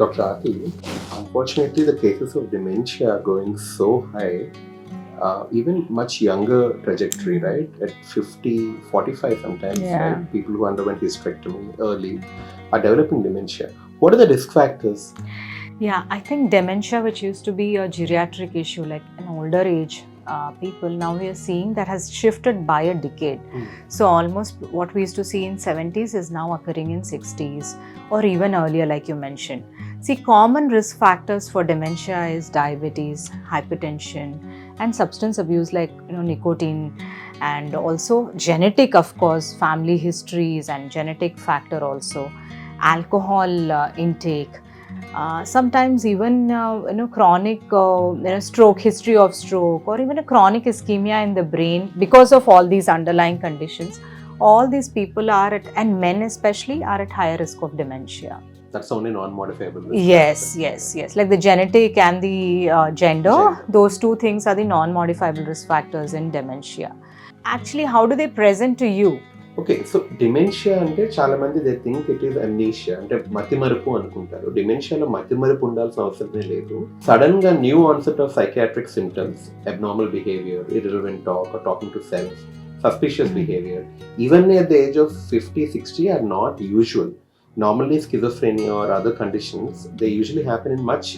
Dr. Aati, unfortunately, the cases of dementia are going so high, even much younger trajectory, right? At 50, 45 sometimes, Yeah. right? People who underwent hysterectomy early are developing dementia. What are the risk factors? Yeah, I think dementia, which used to be a geriatric issue, like an older age people, now we are seeing that has shifted by a decade. So almost what we used to see in 70s is now occurring in 60s or even earlier, like you mentioned. See, common risk factors for dementia is diabetes, hypertension, and substance abuse like nicotine, and also genetic, of course, family histories and genetic factor also, alcohol intake. Sometimes even chronic stroke, history of stroke, or even a chronic ischemia in the brain because of all these underlying conditions. All these people are at, and men especially, are at higher risk of dementia. That's only non-modifiable risk Yes, factor. yes, yes. Like the genetic and the gender, those two things are the non-modifiable risk factors in dementia. Actually, how do they present to you? Okay, so dementia అంటే చాలా మంది they think it is amnesia, అంటే మతిమరుపు అనుకుంటారు. డిమెన్షియాలో మతిమరుపు ఉండాల్సిన అవసరమే లేదు. సడన్ గా new onset of psychiatric symptoms, abnormal behaviour, irrelevant talk or talking to self, suspicious behavior, even at the age of 50, 60 are not usual. Normally schizophrenia or other conditions, they usually happen in much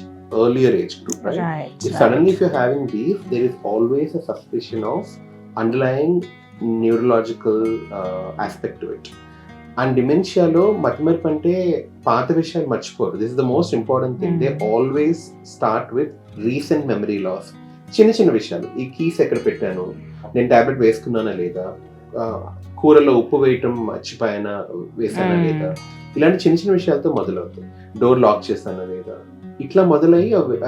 earlier age group, right? Right. Suddenly if you're having these, there is always a suspicion of underlying neurological aspect to it. And డిమెన్షియాలో మతిమరుపు అంటే పాత విషయాలు మర్చిపోరు. This is the most important thing. They always start with recent memory loss. చిన్న చిన్న విషయాలు, ఈ కీస్ ఎక్కడ పెట్టాను, నేను టాబ్లెట్ వేసుకున్నానా లేదా, కూరలో ఉప్పు వేయటం మర్చిపోయానా, వేసానా లేదా, ఇలాంటి చిన్న చిన్న విషయాలతో మొదలవుతాయి. డోర్ లాక్ చేస్తానా లేదా, ఇట్లా మొదలయ్యి అవి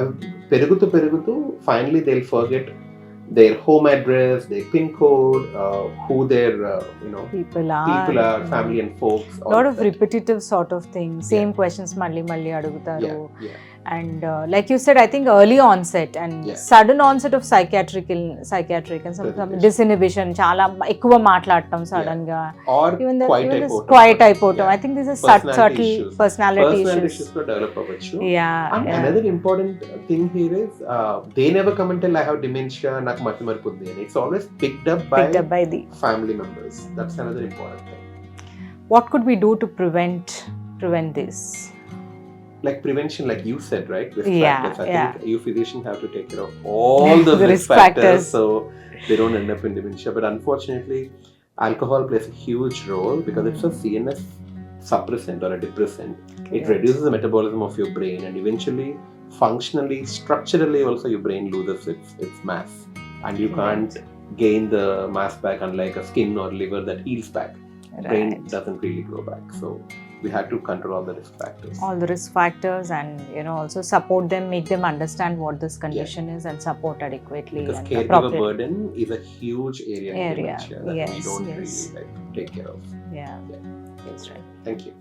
పెరుగుతూ పెరుగుతూ finally they will forget their home address, their PIN code, who their people are, family and folks. A lot of repetitive sort of things. Same questions malli adugutaru. And like you said, I think early onset and sudden onset of psychiatric and some disinhibition, chala ekkuva maatladtam sudden ga, or even quiet అయిపోవటం. I think this is subtle personality issues ko develop avvachu. And another important thing here is they never come and tell I have dementia, నాకు మతిమరుపు ఉంది అని. It's always picked up by the family members. That's another important thing. What could we do to prevent this? Like prevention, like you said, right? Risk factors. I think you physicians have to take care of all the risk factors so they don't end up in dementia. But unfortunately, alcohol plays a huge role because it's a CNS suppressant or a depressant. It reduces the metabolism of your brain, and eventually, functionally, structurally, also your brain loses its mass, and you can't gain the mass back, unlike a skin or liver that heals back. Brain doesn't really grow back. So we had to control all the risk factors. And also support them, make them understand what this condition is, and support adequately. Because caregiver burden is a huge area in dementia that we don't really take care of. That's right. Thank you.